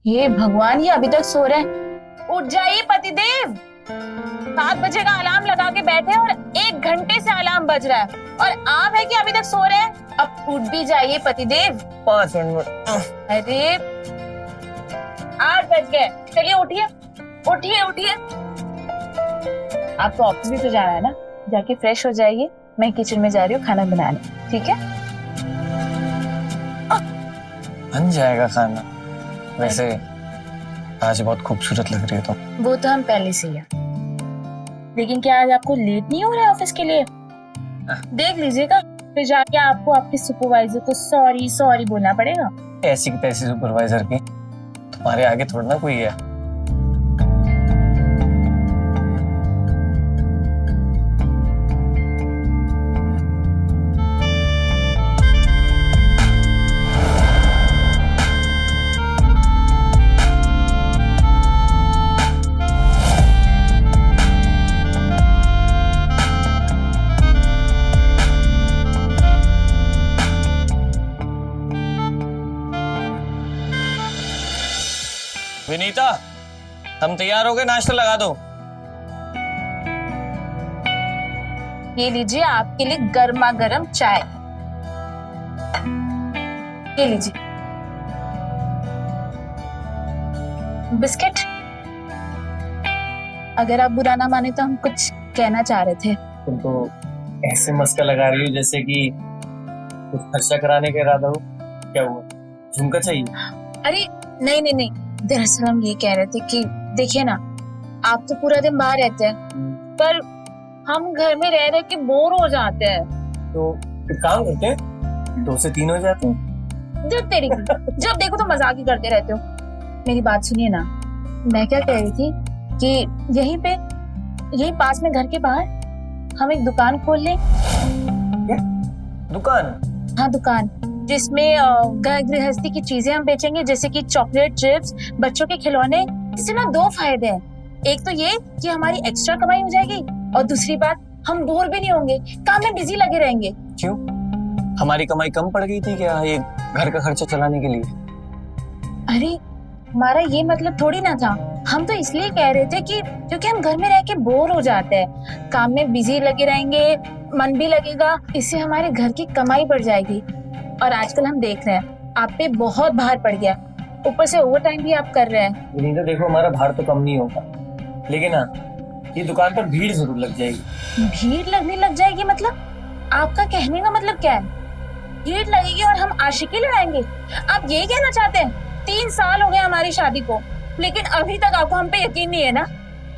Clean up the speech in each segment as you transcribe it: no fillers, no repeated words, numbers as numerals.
हे भगवान, ये अभी तक सो रहे हैं। उठ जाइए पतिदेव। 7 बजे का अलार्म लगा के बैठे और 1 घंटे से अलार्म बज रहा है और आप है कि अभी तक सो रहे हैं। अब उठ भी जाइए पतिदेव। 5 मिनट। अरे 8 बज गए, चलिए उठिए उठिए उठिए। आपको ऑफिस भी तो जाना है ना, जाके फ्रेश हो जाइए। मैं किचन में जा रही हूँ खाना बनाने, ठीक है? बन जाएगा खाना। वैसे आज बहुत खूबसूरत लग रही है तुम। वो तो हम पहले से ही है, लेकिन क्या आज आपको लेट नहीं हो रहा है ऑफिस के लिए? देख लीजिएगा, फिर जाके आपको आपके सुपरवाइजर को सॉरी सॉरी बोलना पड़ेगा। ऐसी की तैसी सुपरवाइजर की तुम्हारे आगे थोड़ा ना कोई है। विनीता, हम तैयार हो गए, नाश्ता लगा दो। ये लीजिए आपके लिए गर्मा गर्म चाय। ये लीजिए बिस्किट। अगर आप बुरा ना माने तो हम कुछ कहना चाह रहे थे। तुम तो ऐसे मस्का लगा रही हो जैसे कि कुछ खर्चा कराने का इरादा हो। क्या हुआ, झुमका चाहिए? अरे नहीं नहीं नहीं, दरअसल हम ये कह रहे थे कि देखिए ना, आप तो पूरा दिन बाहर रहते हैं, पर हम घर में रह रहे के बोर हो जाते हैं। तो एक काम करते हैं, 2 से 3 हो जाते हैं। जब तेरी जब देखो तो मजाक ही करते रहते हो। मेरी बात सुनिए ना, मैं क्या कह रही थी कि यहीं पास में घर के बाहर हम एक दुकान खोल लें। क्या दुकान? हाँ दुकान, जिसमें घर गृहस्थी की चीजें हम बेचेंगे, जैसे कि चॉकलेट, चिप्स, बच्चों के खिलौने। इससे ना 2 फायदे हैं। एक तो ये कि हमारी एक्स्ट्रा कमाई हो जाएगी, और दूसरी बात, हम बोर भी नहीं होंगे, काम में बिजी लगे रहेंगे। क्यों, हमारी कमाई कम पड़ गई थी क्या ये घर का खर्चा चलाने के लिए? अरे हमारा ये मतलब थोड़ी ना था। हम तो इसलिए कह रहे थे कि क्योंकि हम घर में रह के बोर हो जाते हैं, काम में बिजी लगे रहेंगे, मन भी लगेगा, इससे हमारे घर की कमाई बढ़ जाएगी। और आजकल हम देख रहे हैं आप पे बहुत भार पड़ गया, ऊपर से ओवर टाइम भी आप कर रहे हैं। विनीता देखो, हमारा भार तो कम नहीं होगा, लेकिन हाँ, ये दुकान पर भीड़ जरूर लग जाएगी। भीड़ लगने लग जाएगी मतलब? आपका कहने का मतलब क्या है? भीड़ लगेगी और हम आशिकी लड़ाएंगे? आप यही कहना चाहते हैं? 3 साल हो गए हमारी शादी को, लेकिन अभी तक आपको हम पे यकीन नहीं है ना?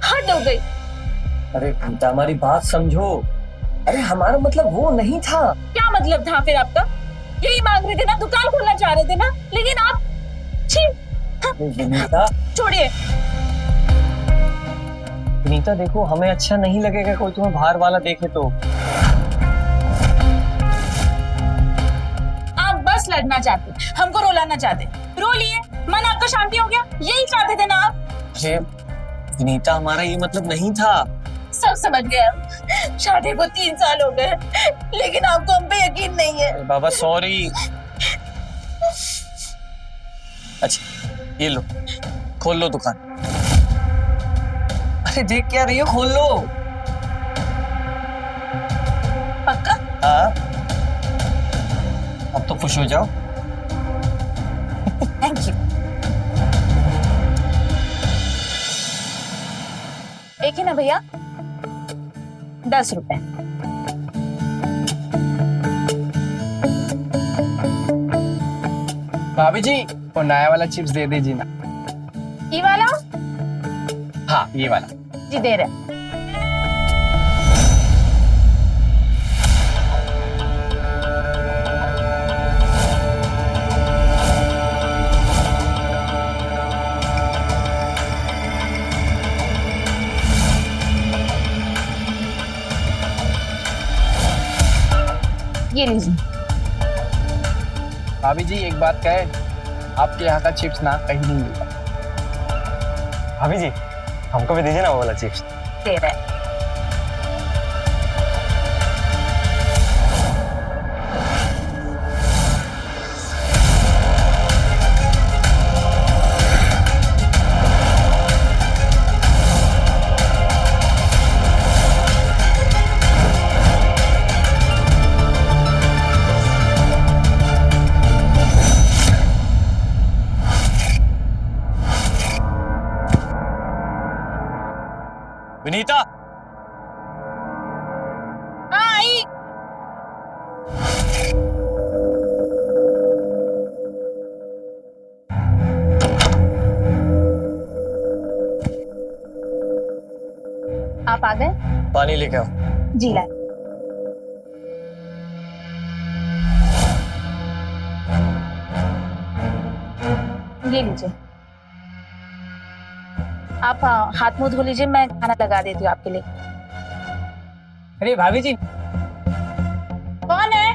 हद हो गई। अरे विनीता, हमारी बात समझो। अरे हमारा मतलब वो नहीं था। क्या मतलब था फिर आपका? यही मांग रहे थे ना, दुकान खोलना चाह रहे थे ना, लेकिन आप विनीता, छोड़िए। विनीता देखो, हमें अच्छा नहीं लगेगा कोई तुम्हें बाहर वाला देखे तो। आप बस लड़ना चाहते, हमको रुलाना चाहते। रो लिए, मन आपका शांति हो गया, यही चाहते थे ना आप? अरे विनीता, हमारा ये मतलब नहीं था। सब समझ गए हम। शादी को 3 साल हो गए, लेकिन आपको हम पे यकीन नहीं है। अरे बाबा सॉरी। अच्छा ये लो, खोल लो दुकान। अरे देख क्या रही हो, खोल लो। पक्का? हाँ, अब तो खुश हो जाओ। Thank you. एक ही ना भैया, 10 रुपए। भाभी जी, वो नया वाला चिप्स दे दीजिए ना। ये वाला? हाँ ये वाला। जी दे रहे। ये लीजिए। भाभी जी एक बात कहे, आपके यहाँ का चिप्स ना कहीं नहीं मिलता। भाभी जी, हमको भी दीजिए ना वो वाला चिप्स। दे रहे। पानी लेके आओ। जी ला। ये लीजिए। आप हाथ मुंह धो लीजिए, मैं खाना लगा देती हूँ आपके लिए। अरे भाभी जी, कौन है?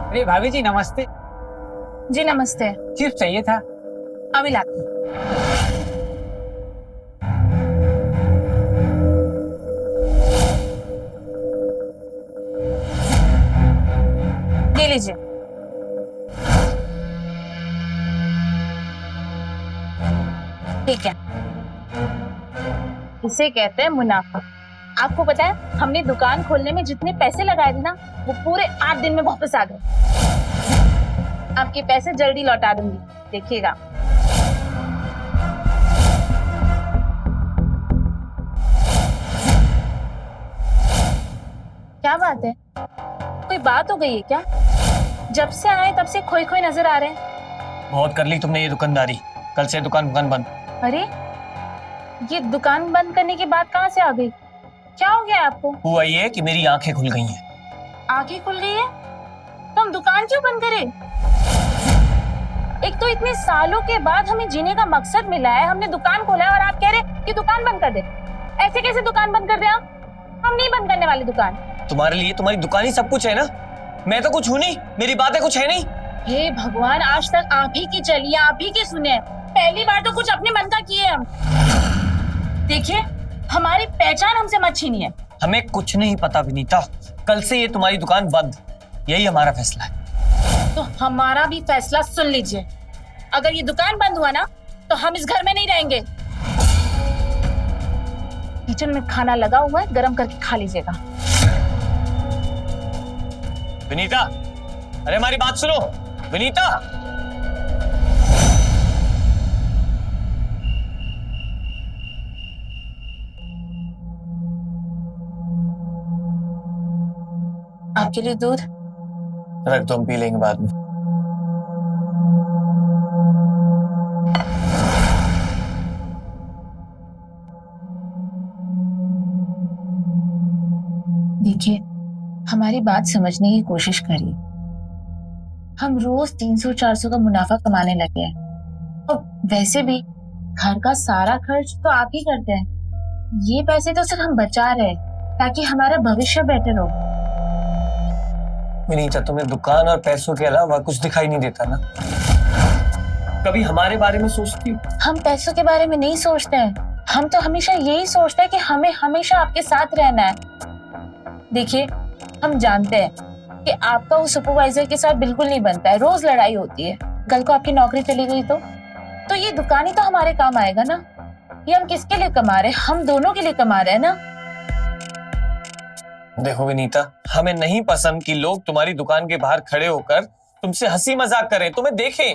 अरे भाभी जी नमस्ते। जी नमस्ते। चिप्स चाहिए था। अभी लाती हूँ। ये लीजिए। ठीक है, इसे कहते हैं मुनाफा। आपको पता है हमने दुकान खोलने में जितने पैसे लगाए थे ना, वो पूरे 8 दिन में वापस आ गए। आपके पैसे जल्दी लौटा दूंगी, देखिएगा। क्या बात है, कोई बात हो गई है क्या? जब से आए तब से खोए खोए नजर आ रहे हैं। बहुत कर ली तुमने ये दुकानदारी, कल से दुकान बंद। अरे, ये दुकान बंद करने की बात कहाँ से आ गई? क्या हो गया आपको? हुआ ये कि मेरी आंखें खुल गई हैं। आंखें खुल गई है तो हम दुकान क्यों बंद करें? एक तो इतने सालों के बाद हमें जीने का मकसद मिला है, हमने दुकान खोला है और आप कह रहे कि दुकान बंद कर दे। ऐसे कैसे दुकान बंद कर दे आप? हम नहीं बंद करने वाली दुकान। तुम्हारे लिए तुम्हारी दुकान ही सब कुछ है ना, मैं तो कुछ हूँ नहीं, मेरी बातें कुछ है नहीं। हे भगवान, आज तक आप ही की चली, आप ही की सुने, पहली बार तो कुछ अपने मन का किए हम। देखिए, हमारी पहचान हमसे मत छीनिए। हमें कुछ नहीं पता विनीता, कल से ये तुम्हारी दुकान बंद, यही हमारा फैसला है। तो हमारा भी फैसला सुन लीजिए, अगर ये दुकान बंद हुआ ना तो हम इस घर में नहीं रहेंगे। किचन में खाना लगा हुआ है, गरम करके खा लीजिएगा। विनीता, अरे हमारी बात सुनो विनीता। आपके लिए दूध। रख दो, हम पी लेंगे बाद में। देखिए, हमारी बात समझने की कोशिश करिए। हम रोज 300-400 का मुनाफा कमाने लगे हैं और वैसे भी घर का सारा खर्च तो आप ही करते हैं। ये पैसे तो सिर्फ हम बचा रहे हैं ताकि हमारा भविष्य बेटर हो। विनीता, तुम्हें दुकान और पैसों के अलावा कुछ दिखाई नहीं देता ना? कभी हमारे बारे में सोचती हो? हम पैसों के बारे में नहीं सोचते हैं, हम तो हमेशा यही सोचते हैं कि हमें हमेशा आपके साथ रहना है। देखिए, हम जानते हैं कि आपका उस सुपरवाइजर के साथ बिल्कुल नहीं बनता है, रोज लड़ाई होती है। कल को आपकी नौकरी चली गई तो ये दुकान ही तो हमारे काम आएगा ना। ये हम किसके लिए कमा रहे हैं? हम दोनों के लिए कमा रहे हैं ना। देखो विनीता, हमें नहीं पसंद कि लोग तुम्हारी दुकान के बाहर खड़े होकर तुमसे हंसी मजाक करें, तुम्हें देखें।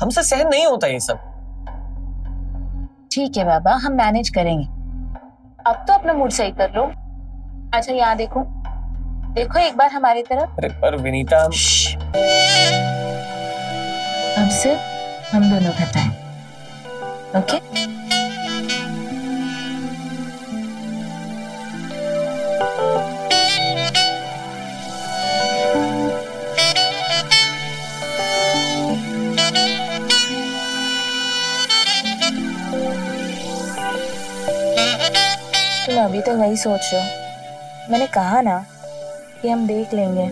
हमसे सहन नहीं होता ये सब। ठीक है बाबा, हम मैनेज करेंगे। अब तो अपना मूड सही कर लो। अच्छा, यहाँ देखो, देखो एक बार हमारी तरफ। अरे पर विनीता, अब सिर्फ हम दोनों का टाइम, ओके? तुम अभी तो वही सोच रहे हो। मैंने कहा ना कि हम देख लेंगे।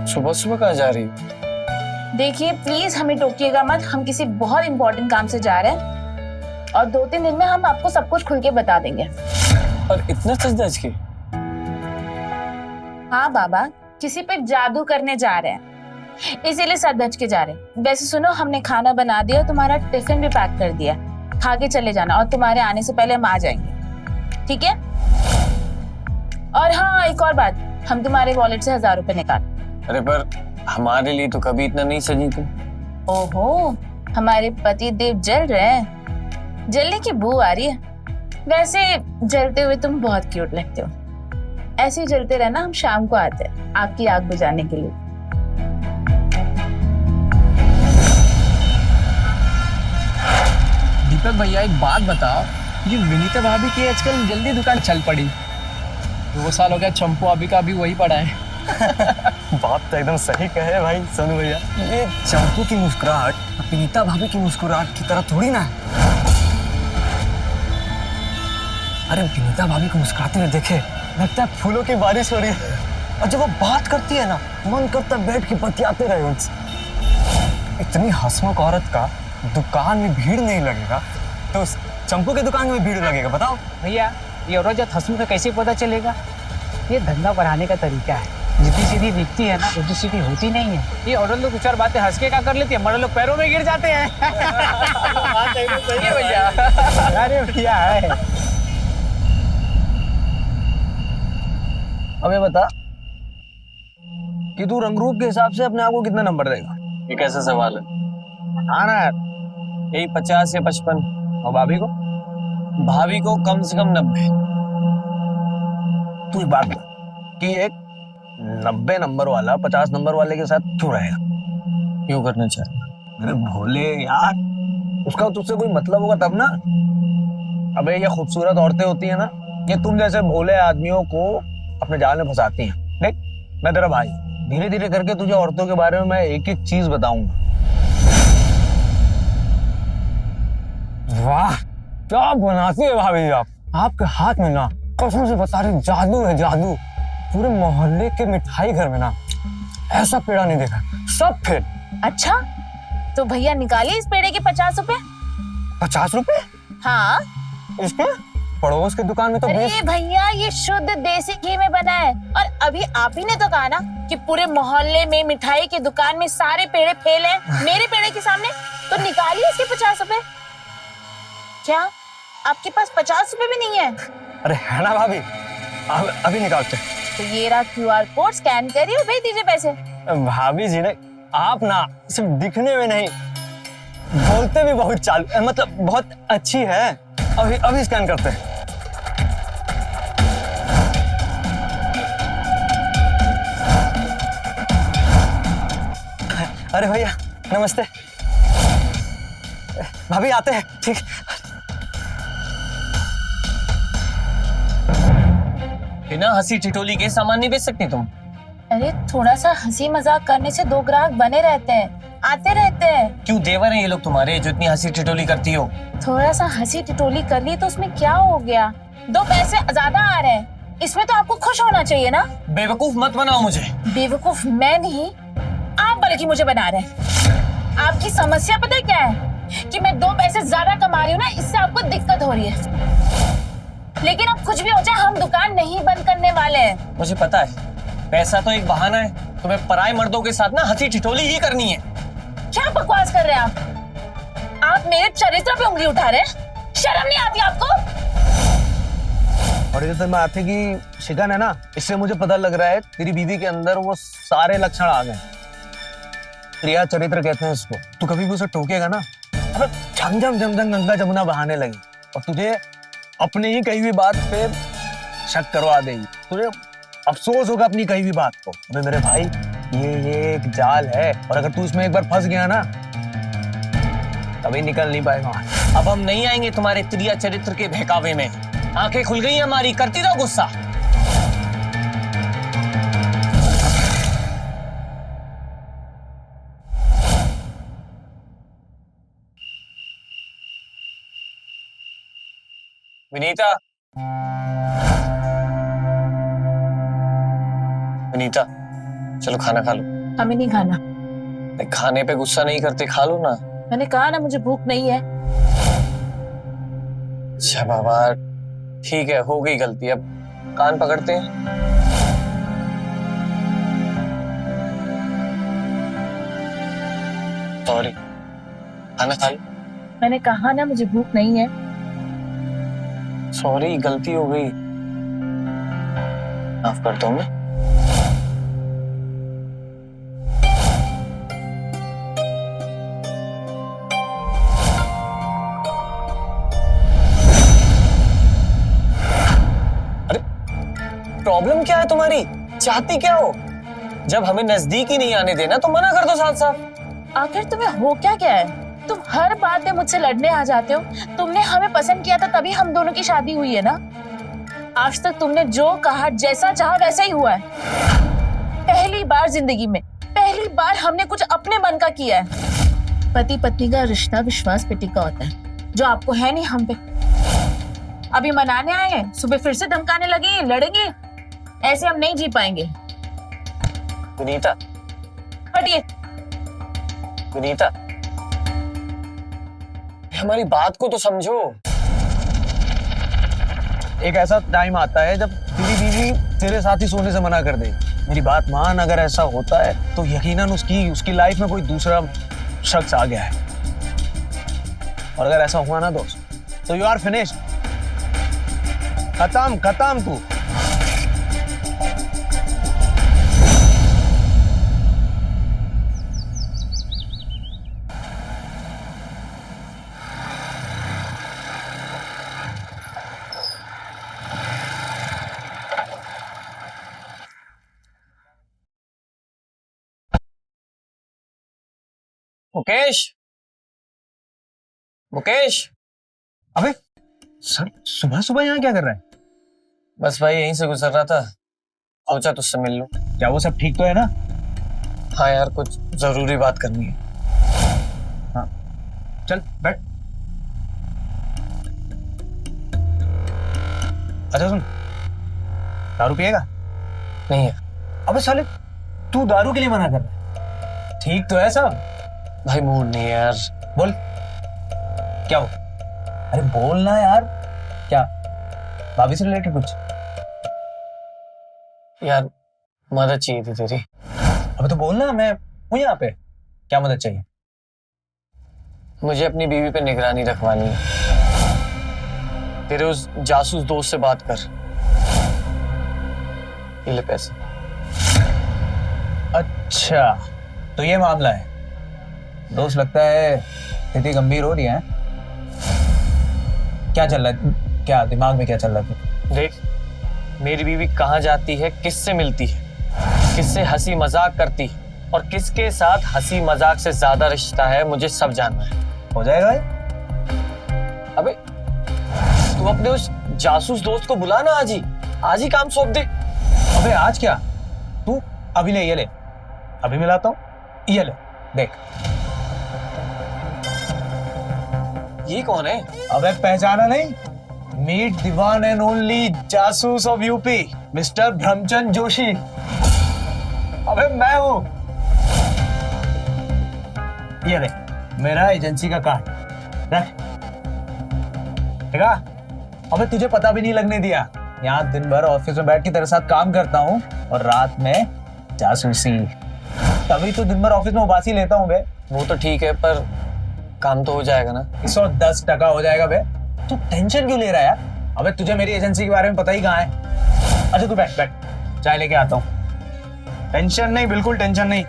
सुबह सुबह कहाँ जा रही हो? देखिए, प्लीज हमें टोकिएगा मत, हम किसी बहुत इंपॉर्टेंट काम से जा रहे हैं और 2-3 दिन में हम आपको सब कुछ खुल के बता देंगे। और इतना सच धज के? हाँ बाबा, किसी पे जादू करने जा रहे हैं, इसीलिए सर धज के जा रहे हैं। वैसे सुनो, हमने खाना बना दिया, तुम्हारा टिफिन भी पैक कर दिया। खा के चले जाना और तुम्हारे आने से पहले हम आ जाएंगे, ठीक है? और हाँ, एक और बात, हम तुम्हारे वॉलेट से 1000 रुपए निकाल। अरे पर हमारे लिए तो कभी इतना नहीं सजी तुम। ओहो, हमारे पति देव जल रहे हैं, जलने की बू आ रही है। वैसे जलते हुए तुम बहुत क्यूट लगते हो। ऐसे ही जलते रहना, हम शाम को आते हैं आपकी आग बुझाने के लिए। दीपक भैया एक बात बताओ, ये विनीता भाभी की आजकल जल्दी दुकान चल पड़ी। 2 साल हो गया, चंपू अभी का भी वही पड़ा है। बात तो एकदम सही कहे भाई सोनू भैया। ये चंपू की मुस्कुराहट विनीता भाभी की मुस्कुराहट की तरह थोड़ी ना है। अरे विनीता भाभी को मुस्कुराते हुए देखे लगता है फूलों की बारिश हो रही है, और जब वो बात करती है ना, मन करता है बैठ के बतियाते रहे उनसे। इतनी हंसमुख औरत का दुकान में भीड़ नहीं लगेगा तो उस चंपू के दुकान में भीड़ लगेगा, बताओ। भैया ये औरत जब हंसमुख का कैसे पता चलेगा? ये धंधा बढ़ाने का तरीका है। जितनी सीधी दिखती है ना उतनी सीधी होती नहीं है। ये औरत लोग 2-4 बातें हंस के क्या कर लेती है, मर्द लोग पैरों में गिर जाते हैं। भैया अरे भैया है। अब ये बता कि तू रंग रूप के हिसाब से अपने आप को कितना नंबर देगा? ये कैसा सवाल है? हाँ ना यार। यही 50 या 55। और भाभी को? भाभी को कम से कम 90। तू एक बात बता कि एक 90 नंबर वाला 50 नंबर वाले के साथ क्यों रहेगा? क्यों करना चाह रहे? अरे भोले यार, उसका तुझसे कोई मतलब होगा तब ना। अबे ये खूबसूरत औरतें होती है ना, ये तुम जैसे भोले आदमियों को अपने जाल में फंसाती हैं। देख, मैं तेरा भाई, धीरे धीरे करके तुझे औरतों के बारे में मैं एक एक चीज बताऊंगा। वाह, क्या बनाती है भाभी आप। आपके हाथ में ना, कसम से बता रही, जादू है जादू। पूरे मोहल्ले के मिठाई घर में ना ऐसा पेड़ा नहीं देखा, सब फेल। अच्छा, तो भैया निकालिए इस पेड़े के 50 रुपए। 50 रुपए? हाँ। इसके पड़ोस की दुकान में तो अरे भैया, ये शुद्ध देसी घी में बना है। और अभी आप ही ने तो कहा ना कि पूरे मोहल्ले में मिठाई की दुकान में सारे पेड़े फेल हैं, मेरे पेड़े के सामने। तो निकालिए इसके 50 रुपए। क्या आपके पास 50 रुपए भी नहीं है? अरे है ना भाभी, अभी निकालते। तो ये रहा QR कोड, स्कैन करिए और भेज दीजिए पैसे। भाभी जी ने, आप ना सिर्फ दिखने में नहीं, बोलते भी बहुत चालू, मतलब बहुत अच्छी है। अभी स्कैन करते हैं। अरे भैया नमस्ते। भाभी आते हैं, ठीक। बिना हंसी ठिठोली के सामान नहीं बेच सकती तुम। अरे थोड़ा सा हंसी मजाक करने से 2 ग्राहक बने रहते हैं, आते रहते हैं। क्यों देवर हैं ये लोग तुम्हारे जो इतनी हंसी ठिठोली करती हो? थोड़ा सा हंसी टिटोली कर ली तो उसमें क्या हो गया? 2 पैसे ज्यादा आ रहे हैं, इसमें तो आपको खुश होना चाहिए ना। बेवकूफ मत बनाओ मुझे। बेवकूफ मैं नहीं, आप बल्कि मुझे बना रहे हैं। आपकी समस्या पता है क्या है? कि मैं 2 पैसे ज्यादा कमा रही हूँ ना, इससे आपको दिक्कत हो रही है। लेकिन अब कुछ भी हो जाए, हम दुकान नहीं बंद करने वाले हैं। मुझे पता है, पैसा तो एक बहाना है, तुम्हें पराये मर्दों के साथ ना हंसी ठिठोली ही करनी है। क्या बकवास कर रहे हैं आप मेरे चरित्र पे उंगली उठा रहे हैं? शर्म नहीं आती आपको? और ये तो बात है कि शिकन है ना, इससे मुझे पता लग रहा है तेरी बीवी के अंदर वो सारे लक्षण आ गए। प्रिया चरित्र कहते हैं इसको। तू कभी भी उसे टोकेगा ना, अबे झमझम झमझम गंगा जमुना बहाने लगी और तुझे अपने ही कही हुई बात पे शक करवा देगी। तुझे अफसोस होगा अपनी कही हुई बात को। अबे मेरे भाई, ये एक जाल है, और अगर तू इसमें एक बार फंस गया ना, कभी निकल नहीं पाएगा। अब हम नहीं आएंगे तुम्हारे प्रिया चरित्र के बहकावे में। आंखें खुल गई हमारी, करती रहो गुस्सा। विनीता, विनीता, चलो खाना खा लो। हमें नहीं खाना। खाने पे गुस्सा नहीं करते, खा लो ना। मैंने कहा ना मुझे भूख नहीं है। अच्छा बाबा, ठीक है, हो गई गलती, अब कान पकड़ते हैं। सॉरी, खाना खा लो। मैंने कहा ना मुझे भूख नहीं है। सॉरी, गलती हो गई, माफ करता हूँ मैं। अरे प्रॉब्लम क्या है तुम्हारी? चाहती क्या हो? जब हमें नजदीक ही नहीं आने देना तो मना कर दो साफ साफ। आखिर तुम्हें हो क्या क्या है? तुम हर बात में मुझसे लड़ने आ जाते हो। तुमने हमें पसंद किया था तभी हम दोनों की शादी हुई है ना। आज तक तुमने जो कहा, जैसा चाहा वैसा ही हुआ है। पहली बार जिंदगी में, पहली बार हमने कुछ अपने मन का किया है। पति पत्नी का रिश्ता विश्वास पेटी का होता है, जो आपको है नहीं हम पे। अभी मनाने आए हैं, सुबह फिर से धमकाने लगे, लड़ेंगे। ऐसे हम नहीं जी पाएंगे। विनीता, हटिए। विनीता, हमारी बात को तो समझो। एक ऐसा टाइम आता है जब तेरी बीवी तेरे साथ ही सोने से मना कर दे। मेरी बात मान, अगर ऐसा होता है तो यकीनन उसकी लाइफ में कोई दूसरा शख्स आ गया है। और अगर ऐसा हुआ ना दोस्त, तो यू आर फिनिश्ड। खत्म खत्म तू। मुकेश, मुकेश, अबे सर सुबह सुबह यहाँ क्या कर रहा है? बस भाई यहीं से गुजर रहा था, सोचा तुझसे मिल लूं। क्या वो सब ठीक तो है ना? हाँ यार, कुछ जरूरी बात करनी है। हाँ चल बैठ। अच्छा सुन, दारू पिएगा? नहीं है। अबे साले, तू दारू के लिए मना कर रहा है? ठीक तो है सब? भाई मूड नहीं है यार। बोल क्या हो? अरे बोलना यार। क्या भाभी से रिलेटेड कुछ? यार मदद चाहिए थी तेरी। अबे तो बोलना, मैं हूं यहाँ पे। क्या मदद चाहिए? मुझे अपनी बीवी पे निगरानी रखवानी है। तेरे उस जासूस दोस्त से बात कर। ये ले पैसे। अच्छा तो ये मामला है। दोस्त, लगता है स्थिति गंभीर हो रही है। क्या चल रहा है? क्या दिमाग में क्या चल रहा है? देख, मेरी बीवी कहाँ जाती है, किससे मिलती है, किससे हंसी मजाक करती है और किसके साथ हंसी मजाक से ज्यादा रिश्ता है, मुझे सब जानना है। हो जाएगा भाई। अबे तू अपने उस जासूस दोस्त को बुला ना, आज ही काम सौंप दे। अबे आज क्या? तू अभी ले, ये ले, अभी मिलाता हूँ। ये ले देख। ये कौन है? अबे पहचाना नहीं? Meet the one and only जासूस of UP, mister Brahmachand Joshi. अबे मैं हूं। ये ले मेरा एजेंसी का कार्ड रख। देखा? अबे तुझे पता भी नहीं लगने दिया। यहाँ दिन भर ऑफिस में बैठ के तेरे साथ काम करता हूँ और रात में जासूसी। तभी तो दिन भर ऑफिस में उबासी लेता हूँ बे। वो तो ठीक है, पर काम तो हो जाएगा ना? 110% हो जाएगा बे। तू टेंशन क्यों ले रहा है यार? अबे तुझे मेरी एजेंसी के बारे में पता ही कहाँ है। अच्छा तू बैठ बैठ, चाय लेके आता हूँ। टेंशन नहीं, बिल्कुल टेंशन नहीं।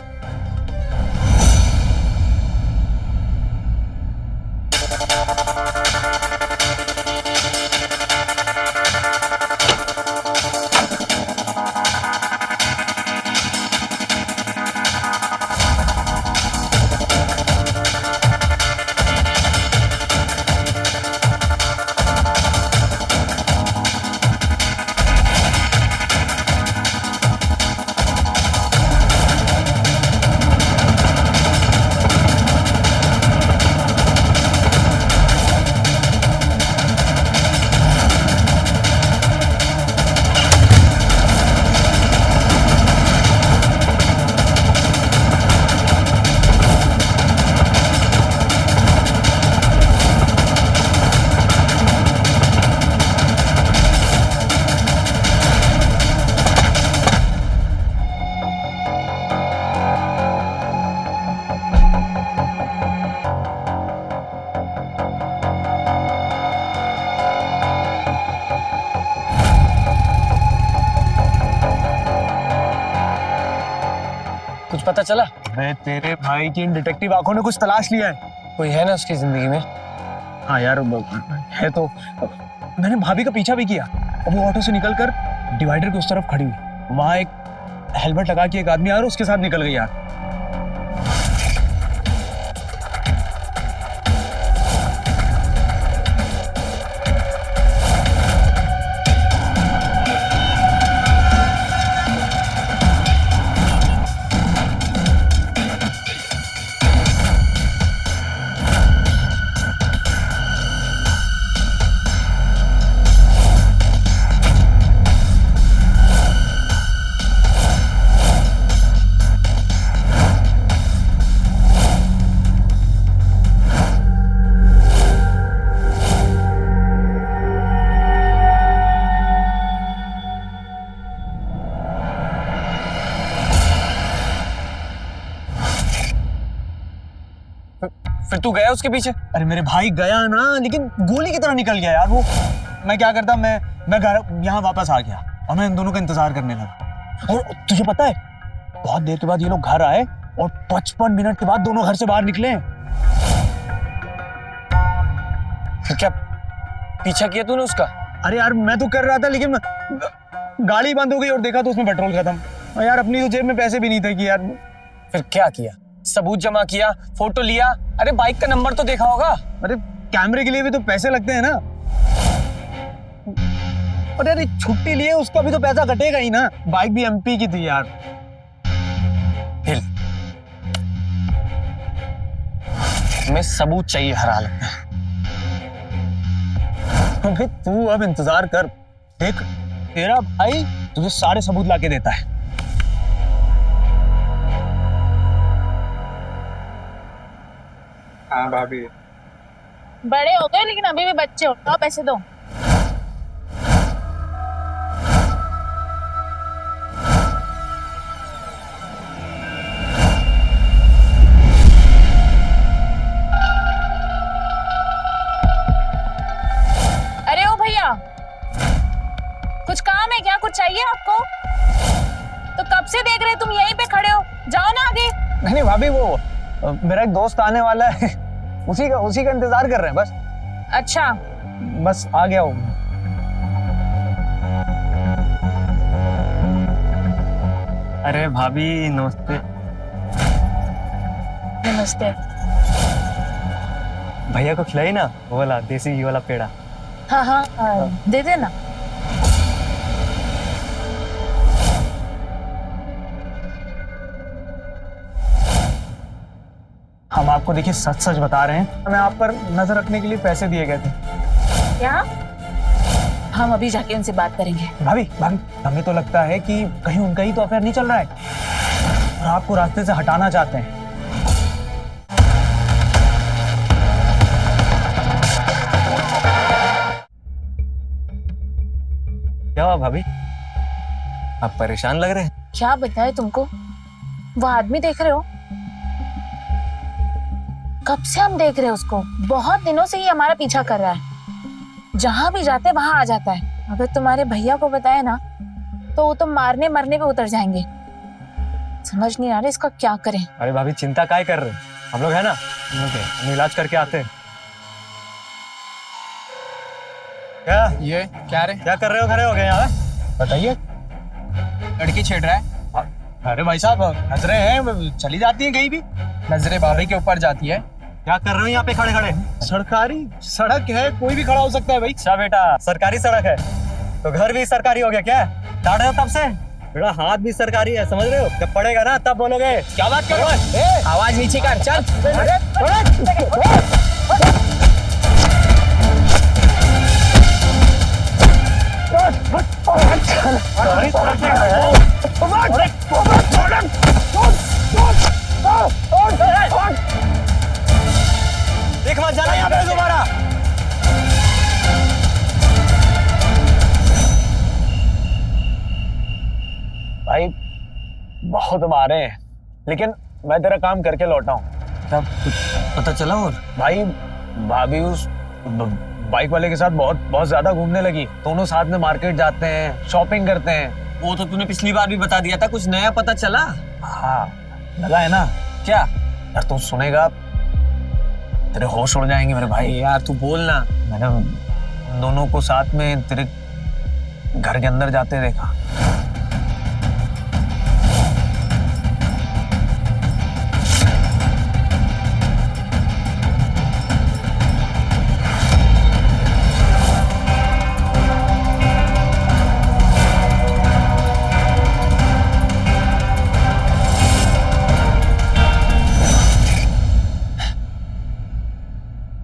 कुछ पता चला? मैं तेरे भाई की इन डिटेक्टिव आंखों ने कुछ तलाश लिया है। कोई है ना उसकी जिंदगी में? हाँ यार है तो। मैंने भाभी का पीछा भी किया और वो ऑटो से निकलकर डिवाइडर के उस तरफ खड़ी हुई। वहां एक हेलमेट लगा के एक आदमी आ रहा उसके साथ निकल गई यार। फिर तू गया उसके पीछे? अरे मेरे भाई गया ना, लेकिन गोली की तरह निकल गया यार वो। मैं क्या करता, मैं घर यहाँ वापस आ गया और मैं इन दोनों का इंतजार करने लगा। और तुझे पता है बहुत देर के बाद ये लोग घर आए और 55 मिनट के बाद दोनों घर से बाहर निकले। फिर क्या पीछा किया तूने उसका? अरे यार मैं तो कर रहा था, लेकिन गाड़ी बंद हो गई और देखा तो उसमें पेट्रोल खत्म। और यार अपनी तो जेब में पैसे भी नहीं थे कि यार। फिर क्या किया? सबूत जमा किया, फोटो लिया? अरे बाइक का नंबर तो देखा होगा। अरे कैमरे के लिए भी तो पैसे लगते हैं ना। और यार छुट्टी लिए उसका भी तो पैसा कटेगा ही ना। बाइक भी एमपी की थी यार। हिल, हमें सबूत चाहिए हर हालत में। अबे तू अब इंतजार कर, देख तेरा भाई तुझे सारे सबूत लाके देता है। हाँ भाभी। बड़े हो गए लेकिन अभी भी बच्चे हो। आओ पैसे दो। अरे ओ भैया, कुछ काम है क्या? कुछ चाहिए आपको? तो कब से देख रहे, तुम यहीं पे खड़े हो, जाओ ना आगे। नहीं भाभी, वो मेरा एक दोस्त आने वाला है, उसी का इंतजार कर रहे हैं बस। अच्छा, बस आ गया हूँ। अरे भाभी नमस्ते। नमस्ते। भैया को खिलाई ना वो वाला देसी घी वाला पेड़ा। हाँ हाँ, दे देना। हम आपको देखिए सच सच बता रहे हैं, हमें आप पर नजर रखने के लिए पैसे दिए गए थे। क्या? हम अभी जाके उनसे बात करेंगे। भाभी हमें तो लगता है कि कहीं उनका ही तो अफेयर नहीं चल रहा है और आपको रास्ते से हटाना चाहते हैं। क्या हुआ भाभी, आप परेशान लग रहे हैं? क्या बताए तुमको? वो आदमी देख रहे हो? कब से हम देख रहे हैं उसको, बहुत दिनों से ही हमारा पीछा कर रहा है। जहां भी जाते वहां आ जाता है। अगर तुम्हारे भैया को बताए ना तो वो तो मारने मरने पे उतर जाएंगे। समझ नहीं आ रहा इसका क्या करें। अरे भाभी चिंता काय कर रहे हैं, हम लोग है ना, हम इलाज करके आते हैं। क्या ये क्या रे? क्या कर रहे हो, खड़े हो गए यहाँ? बताइए। लड़की छेड़ रहा है? अरे भाई साहब नजरें हैं, चली जाती हैं कहीं भी। नजरे भाभी के ऊपर जाती है। क्या कर रहे हो यहाँ पे खड़े खड़े? सरकारी सड़क है, कोई भी खड़ा हो सकता है भाई। अच्छा बेटा, सरकारी सड़क है तो घर भी सरकारी हो गया क्या? डांट रहे हो तब से? बेटा हाथ भी सरकारी है, समझ रहे हो? जब पड़ेगा ना तब बोलोगे। क्या बात कर रहे हो? आवाज नीचे कर, चल। देख मत जाना यहाँ पे दोबारा। भाई बहुत मारे हैं, लेकिन मैं तेरा काम करके लौटा हूँ। क्या पता चला? और भाई भाभी उस बाइक वाले के साथ बहुत ज्यादा घूमने लगी। दोनों साथ में मार्केट जाते हैं, शॉपिंग करते हैं। वो तो तूने पिछली बार भी बता दिया था, कुछ नया पता चला? हाँ लगा है ना? क्या? यार तू सुनेगा तेरे होश उड़ जाएंगे मेरे भाई। यार तू बोल ना। मैंने उन दोनों को साथ में तेरे घर के अंदर जाते देखा।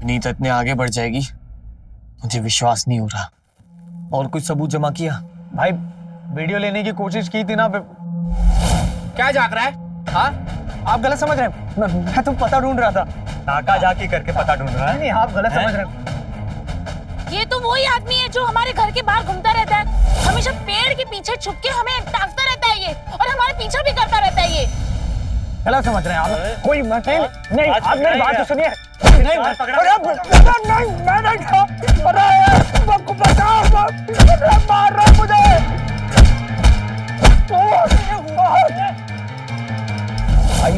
नीत इतने आगे बढ़ जाएगी मुझे विश्वास नहीं हो रहा। और कुछ सबूत जमा किया? भाई वीडियो लेने की कोशिश की थी ना। क्या झांक रहा है? हाँ, आप गलत समझ रहे हैं। मैं तो पता ढूंढ रहा था। नाका झाकी करके पता ढूंढ रहा है। नहीं आप गलत समझ रहे हैं। ये तो वही आदमी है जो हमारे घर के बाहर घूमता रहता है, हमेशा पेड़ के पीछे छुप के हमें ताकता रहता है ये, और हमारे पीछा भी करता रहता है ये। गलत समझ रहे हैं आप। कोई नहीं, आप मेरी बात तो सुनिए। नहीं मैं नहीं था। बचाओ, मार रहा मुझे। भाई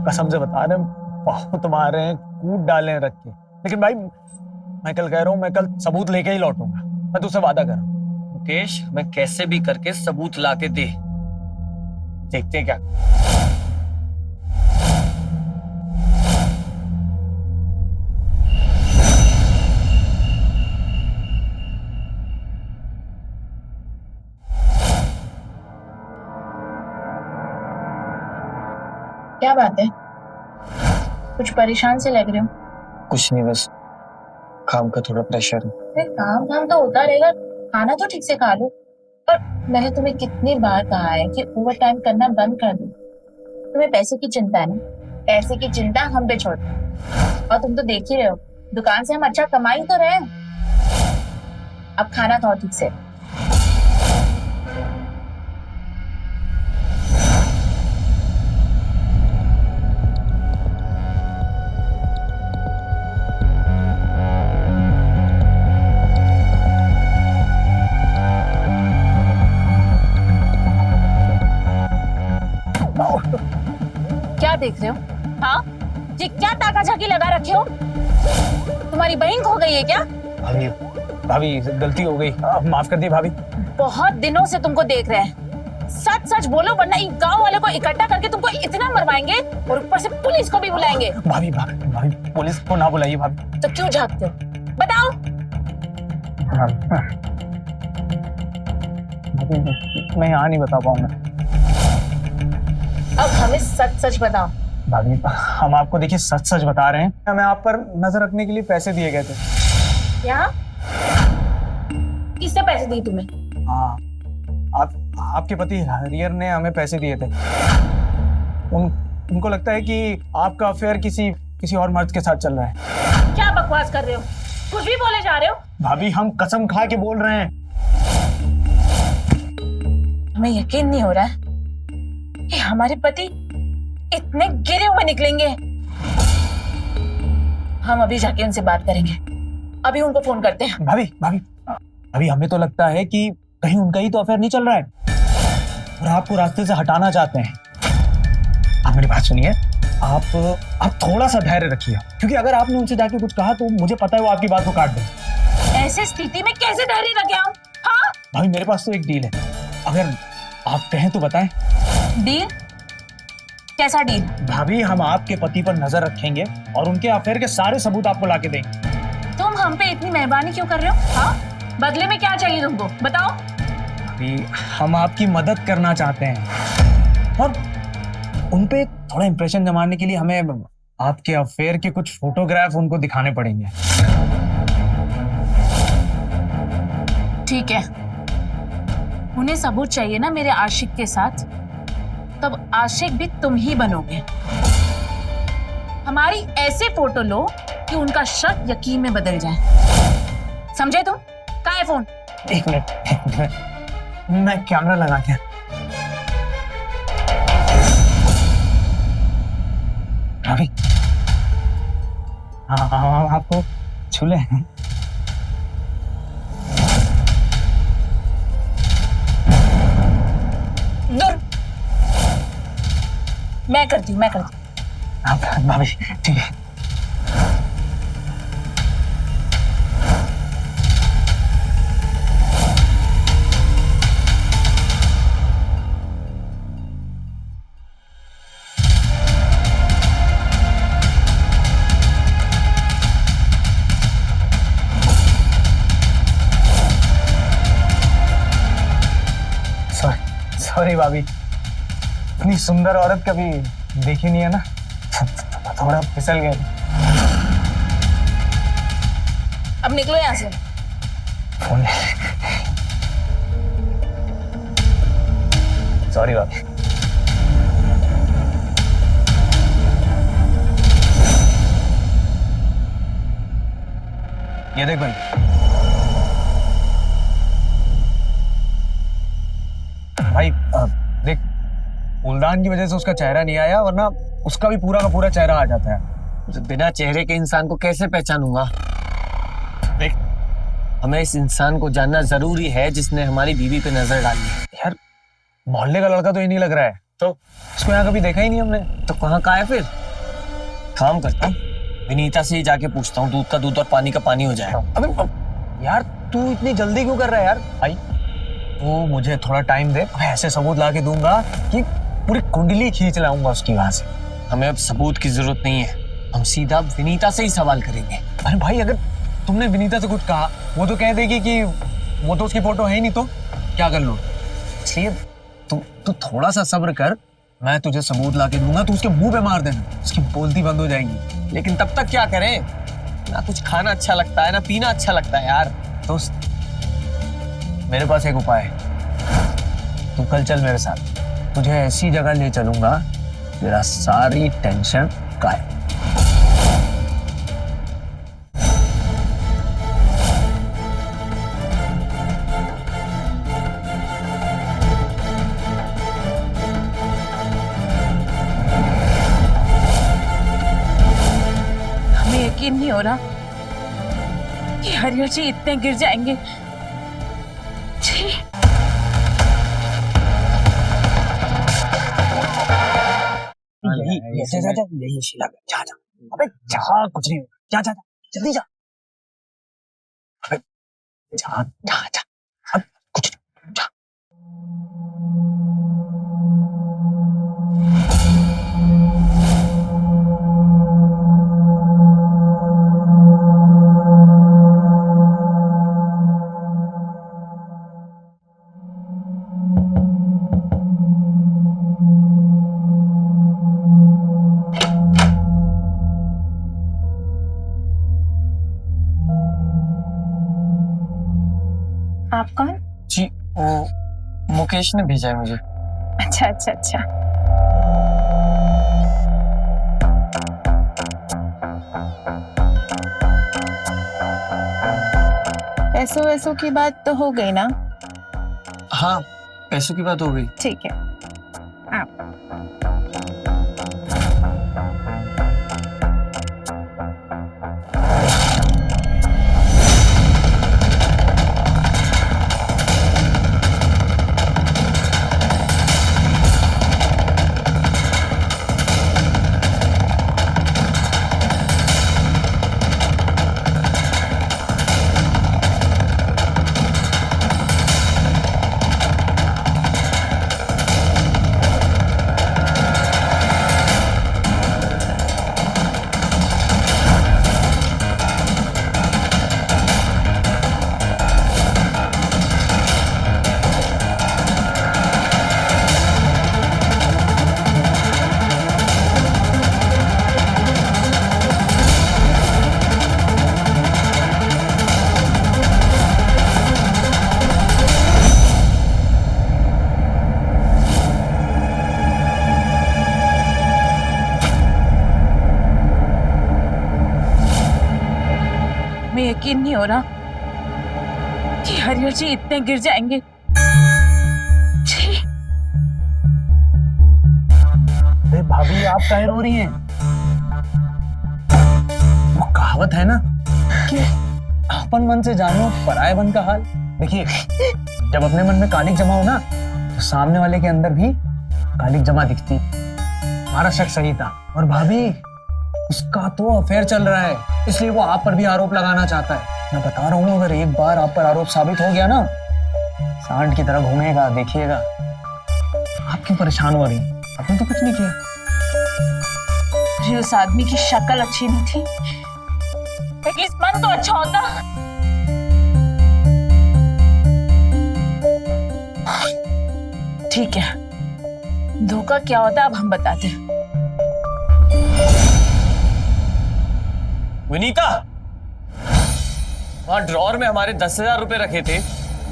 कसम से बता रहे हैं, पाँव तुम्हारे हैं, कूद डाले हैं रख के। लेकिन भाई मैं कल कह रहा हूँ, मैं कल सबूत लेके ही लौटूंगा। मैं तुझसे वादा कर रहा हूँ। मुकेश, मैं कैसे भी करके सबूत लाके दे, देखते हैं क्या। क्या बात है, कुछ परेशान से लग रहे हो? कुछ नहीं, बस काम का थोड़ा प्रेशर है। अरे काम तो होता रहेगा, खाना तो ठीक से खा लो। और मैंने तुम्हें कितनी बार कहा है कि ओवर टाइम करना बंद कर दो। तुम्हें पैसे की चिंता है ना, पैसे की चिंता हम पे छोड़ दो। और तुम तो देख ही रहे हो, दुकान से हम अच्छा कमा ही तो रहे हैं। अब खाना खाओ ठीक से। क्या देख रहे हो? हाँ, ये क्या ताका झाकी लगा रखे हो? तुम्हारी बहन खो गई है क्या? भाभी भाभी गलती हो गई, माफ कर दी भाभी। बहुत दिनों से तुमको देख रहे हैं, सच सच बोलो वरना इस गांव वाले को इकट्ठा करके तुमको इतना मरवाएंगे और ऊपर से पुलिस को भी बुलाएंगे। भाभी भाभी भाभी पुलिस को ना बुलाइए भाभी। तो क्यों झांकते हो, बताओ? मैं यहाँ नहीं बता पाऊंगा। अब हमें सच सच बताओ। भाभी हम आपको देखिए सच सच बता रहे हैं, हमें आप पर नजर रखने के लिए पैसे दिए गए थे। क्या? किसने पैसे दिए तुम्हें? हाँ, आपके पति हरियर ने हमें पैसे दिए थे। उनको लगता है कि आपका अफेयर किसी और मर्द के साथ चल रहा है। क्या बकवास कर रहे हो, कुछ भी बोले जा रहे हो? भाभी हम कसम खा के बोल रहे हैं। हमें यकीन नहीं हो रहा है कि हमारे पति इतने गिरे हुए निकलेंगे। हम अभी जाके उनसे बात करेंगे, अभी उनको फोन करते हैं। भाभी हमें तो लगता है कि कहीं उनका ही तो अफेयर नहीं चल रहा है और आपको रास्ते से हटाना चाहते हैं। आप मेरी बात सुनिए, आप थोड़ा सा धैर्य रखिए, क्योंकि अगर आपने उनसे जाके कुछ कहा तो मुझे पता है वो आपकी बात को काट दें। ऐसे स्थिति में कैसे धैर्य रखे हम? हाँ? भाभी मेरे पास तो एक डील है, अगर आप कहें तो बताएं। डील? कैसा डील? भाभी हम आपके पति पर नजर रखेंगे और उनके अफेयर के सारे सबूत आपको लाके देंगे। तुम हम पे इतनी मेहरबानी क्यों कर रहे हो? हाँ? बदले में क्या चाहिए तुमको, बताओ? भाभी हम आपकी मदद करना चाहते हैं और उनपे थोड़ा इंप्रेशन जमाने के लिए हमें आपके अफेयर के कुछ फोटोग्राफ उनको दिखाने पड़ेंगे। ठीक है, उन्हें सबूत चाहिए ना मेरे आशिक के साथ, तब आशिक भी तुम ही बनोगे। हमारी ऐसे फोटो लो कि उनका शक यकीन में बदल जाए, समझे तुम? कहाँ है फोन? एक मिनट मैं कैमरा लगा के। भाभी हाँ आपको छूले हैं। दूर। मैं करती हूँ। हाँ भाभी ठीक है। सॉरी भाभी, इतनी सुंदर औरत कभी देखी नहीं है ना, थोड़ा फिसल गए। अब निकलो यहाँ से। फोन ले। सॉरी भाभी। ये देख भाई, देख, फूलदान की वजह से उसका चेहरा नहीं आया, वरना उसका भी पूरा का पूरा चेहरा आ जाता है। बिना चेहरे के इंसान को कैसे पहचानूंगा? देख, हमें इस इंसान को जानना जरूरी है जिसने हमारी बीवी पे नजर डाली है। यार मोहल्ले का लड़का तो ये नहीं लग रहा है, तो इसको यहाँ कभी देखा ही नहीं हमने। तो कहाँ का है फिर? काम करता हूँ, विनीता से ही जाके पूछता हूँ, दूध का दूध और पानी का पानी हो जाए। अबे यार तू इतनी जल्दी क्यों कर रहा है यार? भाई तू मुझे थोड़ा टाइम दे, मैं ऐसे सबूत ला के दूंगा कि पूरी कुंडली खींच लाऊंगा उसकी वहां से। हमें अब सबूत की जरूरत नहीं है, हम सीधा विनीता से ही सवाल करेंगे। अरे भाई अगर तुमने विनीता से कुछ कहा, वो तो कह देगी कि वो तो उसकी फोटो है ही नहीं, तो क्या कर लो। इसलिए तू थोड़ा सा सब्र कर, मैं तुझे सबूत ला के दूंगा, तू उसके मुंह पे मार देना, उसकी बोलती बंद हो जाएगी। लेकिन तब तक क्या करें? ना कुछ खाना अच्छा लगता है ना पीना अच्छा लगता है यार। दोस्त मेरे पास एक उपाय है, तू कल चल मेरे साथ, तुझे ऐसी जगह ले चलूंगा तेरा सारी टेंशन गायब। हमें यकीन नहीं हो रहा कि हरिहर जी इतने गिर जाएंगे। छी। यही शीला, जा जा, अबे जा, कुछ नहीं, जा जा जल्दी जा, अबे जा जा जा, अब कुछ जा। आप कौन? जी, वो मुकेश ने भेजा है मुझे। अच्छा अच्छा अच्छा। पैसों वैसों की बात तो हो गई ना? हाँ, पैसों की बात हो गई। ठीक है। आप यकीन नहीं हो रहा कि हरिहर जी इतने गिर जाएंगे। छी। अरे भाभी आप काहे रो रही हैं? वो कहावत है ना कि अपन मन से जानो पराये मन का हाल। देखिए जब अपने मन में कालिक जमा हो ना, तो सामने वाले के अंदर भी कालिक जमा दिखती। हमारा शक सही था। और भाभी, उसका तो अफेयर चल रहा है, इसलिए वो आप पर भी आरोप लगाना चाहता है। मैं बता रहा हूँ, अगर एक बार आप पर आरोप साबित हो गया ना, सांड की तरह घूमेगा, देखिएगा। आप क्यों परेशान हो रही हैं? आपने तो कुछ नहीं किया। अरे उस आदमी की शक्ल अच्छी नहीं थी, एटलीस्ट मन तो अच्छा होता। ठीक है, धोखा क्या होता है अब हम बताते हैं। विनीता, वहां ड्रॉर में हमारे 10,000 रुपए रखे थे,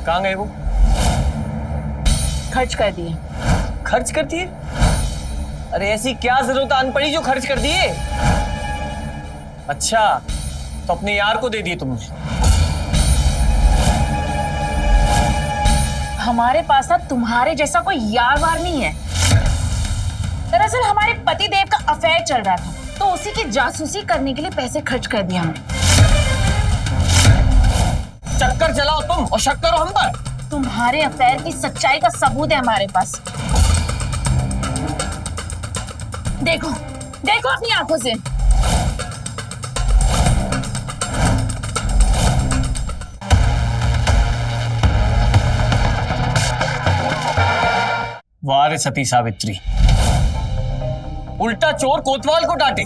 कहाँ गए वो? खर्च कर दिए। खर्च कर दिए? अरे ऐसी क्या जरूरत आन पड़ी जो खर्च कर दिए? अच्छा, तो अपने यार को दे दिए तुमने? हमारे पास ना तुम्हारे जैसा कोई यार वार नहीं है। दरअसल हमारे पति देव का अफेयर चल रहा था, तो उसी की जासूसी करने के लिए पैसे खर्च कर दिए हमने। चक्कर चलाओ तुम और शक करो हम पर। तुम्हारे अफेयर की सच्चाई का सबूत है हमारे पास। देखो, देखो अपनी आंखों से। वाह रे सती सावित्री, उल्टा चोर कोतवाल को डांटे।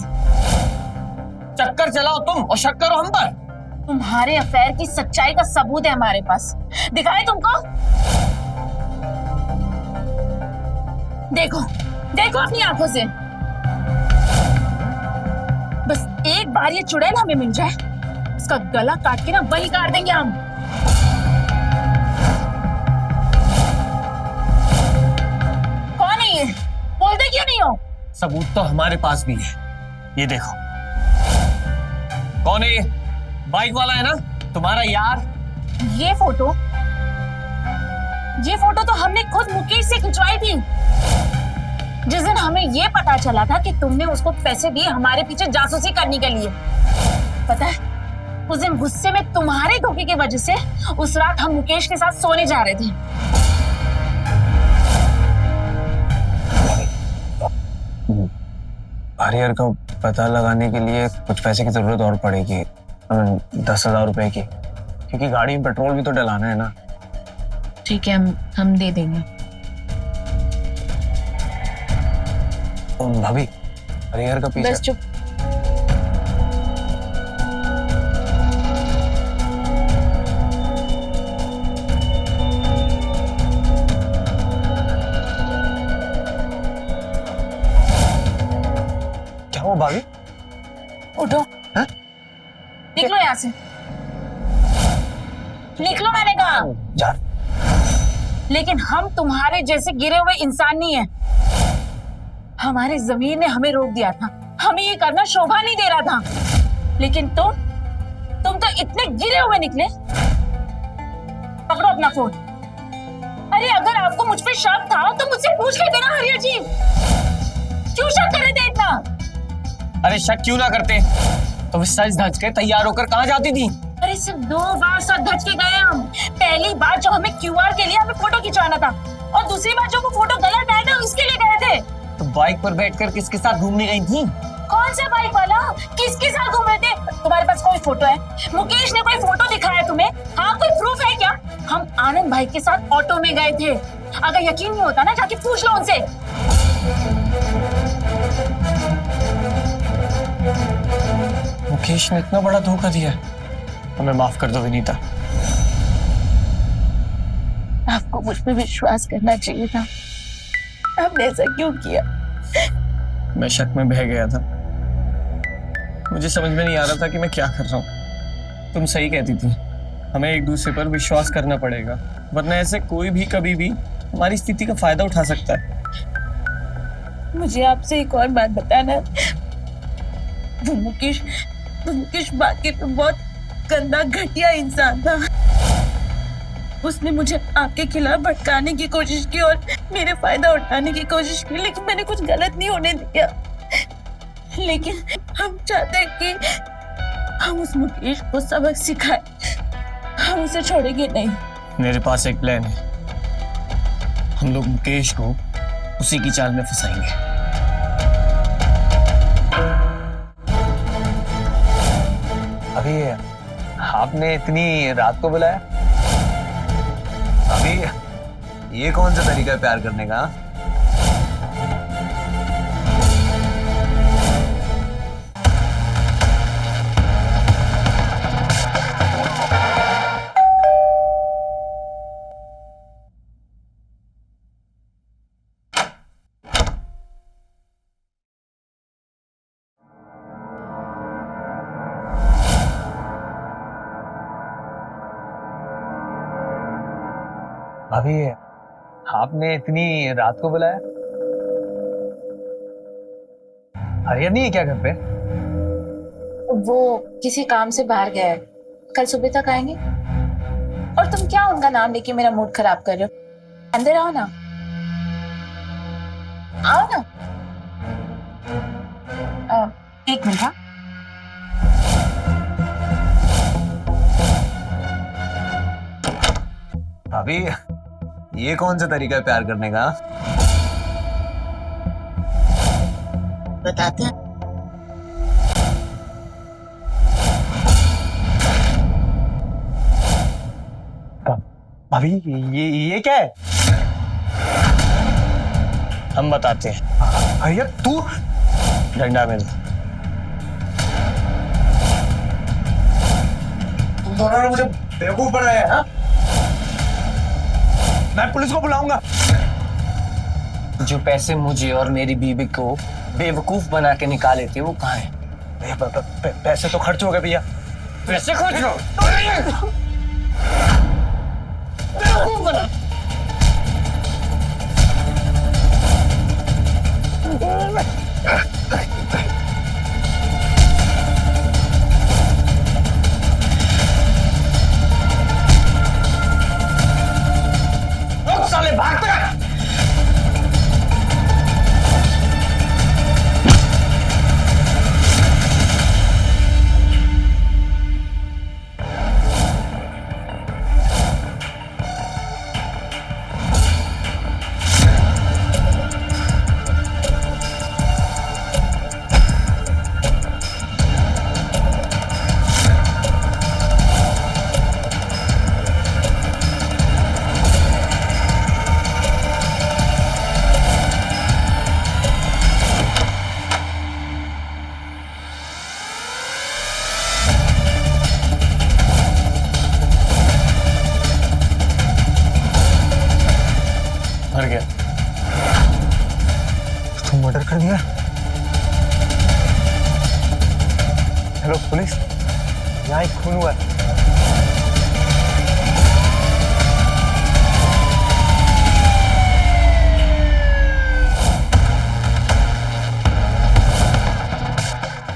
चक्कर चलाओ तुम और शक करो हम पर। तुम्हारे अफेयर की सच्चाई का सबूत है हमारे पास, दिखाए तुमको? देखो, देखो अपनी आंखों से। बस एक बार ये चुड़ैल हमें मिल जाए, इसका गला काट के ना वही काट देंगे हम। कौन है ये? बोलते क्यों नहीं हो? सबूत तो हमारे पास भी है, ये देखो। कौन है ये? बाइक वाला है ना, तुम्हारा यार? ये फोटो तो हमने खुद मुकेश से खिंचवाई थी। जिस दिन हमें ये पता चला था कि तुमने उसको पैसे दिए हमारे पीछे जासूसी करने के लिए, पता है, उस दिन गुस्से में तुम्हारे धोखे की वजह से उस रात हम मुकेश के साथ सोने जा रहे थे। हरिहर का पता लगाने के लिए कुछ पैसे की जरूरत और पड़ेगी, 10,000 रुपए की, क्योंकि गाड़ी में पेट्रोल भी तो डलाना है ना। ठीक है, हम दे देंगे। भाभी, हरिहर का पीछा। बस चुप। क्या हुआ भाभी? उठो। हाँ? निकलो यहाँ से, निकलो मैंने कहा। जा। लेकिन हम तुम्हारे जैसे गिरे हुए इंसान नहीं है। हमारे जमीर ने हमें रोक दिया था, हमें ये करना शोभा नहीं दे रहा था, लेकिन तुम तो इतने गिरे हुए निकले। पकड़ो अपना फोन। अरे अगर आपको मुझ पे शक था तो मुझसे पूछ लेते ना हरिहर जी, क्यों शक कर रहे थे इतना? अरे शक क्यों ना करते, तो सच धज के तैयार होकर कहाँ जाती थी? अरे सिर्फ 2 बार सच धज के गए हम। पहली बार जो हमें क्यूआर के लिए हमें फोटो खिंचवाना था, और दूसरी बार जो वो फोटो गलत आया था उसके लिए गए थे। तो बाइक पर बैठकर किसके साथ घूमने गई थी? कौन सा बाइक वाला? किसके साथ घूम रहे थे? तुम्हारे पास कोई फोटो है? मुकेश ने कोई फोटो दिखाया तुम्हें? हाँ, कोई प्रूफ है क्या? हम आनंद भाई के साथ ऑटो में गए थे। अगर यकीन नहीं होता ना, जाके पूछ लो उनसे। मुकेश ने इतना बड़ा धोखा दिया, हमें माफ कर दो विनीता। आपको मुझ पे विश्वास करना चाहिए था, आपने ऐसा क्यों किया? मैं शक में बह गया था, मुझे समझ में नहीं आ रहा था कि मैं क्या कर रहा हूँ। तुम सही कहती थी, हमें एक दूसरे पर विश्वास करना पड़ेगा, वरना ऐसे कोई भी कभी भी हमारी स्थिति का फायदा उठा सकता है। मुझे आपसे एक और बात बताना, वो मुकेश बाकी पे बहुत गंदा घटिया इंसान था। उसने मुझे आपके खिलाफ भटकाने की कोशिश की और मेरे फायदा उठाने की कोशिश की, लेकिन मैंने कुछ गलत नहीं होने दिया। लेकिन हम चाहते हैं कि हम उस मुकेश को सबक सिखाएं, हम उसे छोड़ेंगे नहीं। मेरे पास एक प्लान है, हम लोग मुकेश को उसी की चाल में फंसाएंगे। अभी आपने इतनी रात को बुलाया? अभी ये कौन सा तरीका है प्यार करने का? अभी आपने इतनी रात को बुलाया? हरियर नहीं है क्या घर पे? वो किसी काम से बाहर गया है, कल सुबह तक आएंगे। और तुम क्या उनका नाम लेके मेरा मूड खराब कर रहे हो? अंदर आओ ना, आओ ना। एक मिनट। हाँ, अभी ये कौन सा तरीका है प्यार करने का? बताते हैं। अभी ये क्या है? हम बताते हैं। भैया तू डंडा मिल। तुम दोनों ने मुझे बेवकूफ बनाया है, हाँ? मैं पुलिस को बुलाऊंगा। जो पैसे मुझे और मेरी बीवी को बेवकूफ बना के निकाले थे वो कहाँ है? भैया पैसे तो खर्च हो गए भैया। पैसे खर्च हो साले भागते हैं। मर गया। तुम मर्डर कर दिया? हेलो पुलिस, यहाँ एक खून हुआ है।